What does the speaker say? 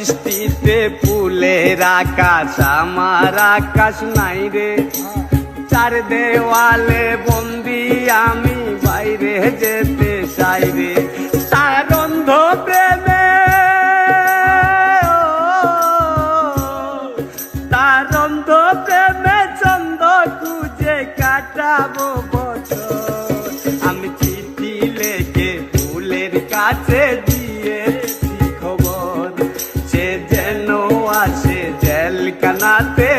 বৃষ্টিতে ফুলের আকাশ আমার আকাশ নাই রে, চার দেওয়ালে বন্দি আমি বাইরে যেতে চাই রে। তার অন্ধ প্রেমে, তার অন্ধ প্রেমে চন্দ খুঁজে কাটাবো বছর। আমি চিঠি লেখে ফুলের কাছে দিয়েছি খবর, সে যেন আসে জেলখানাতে।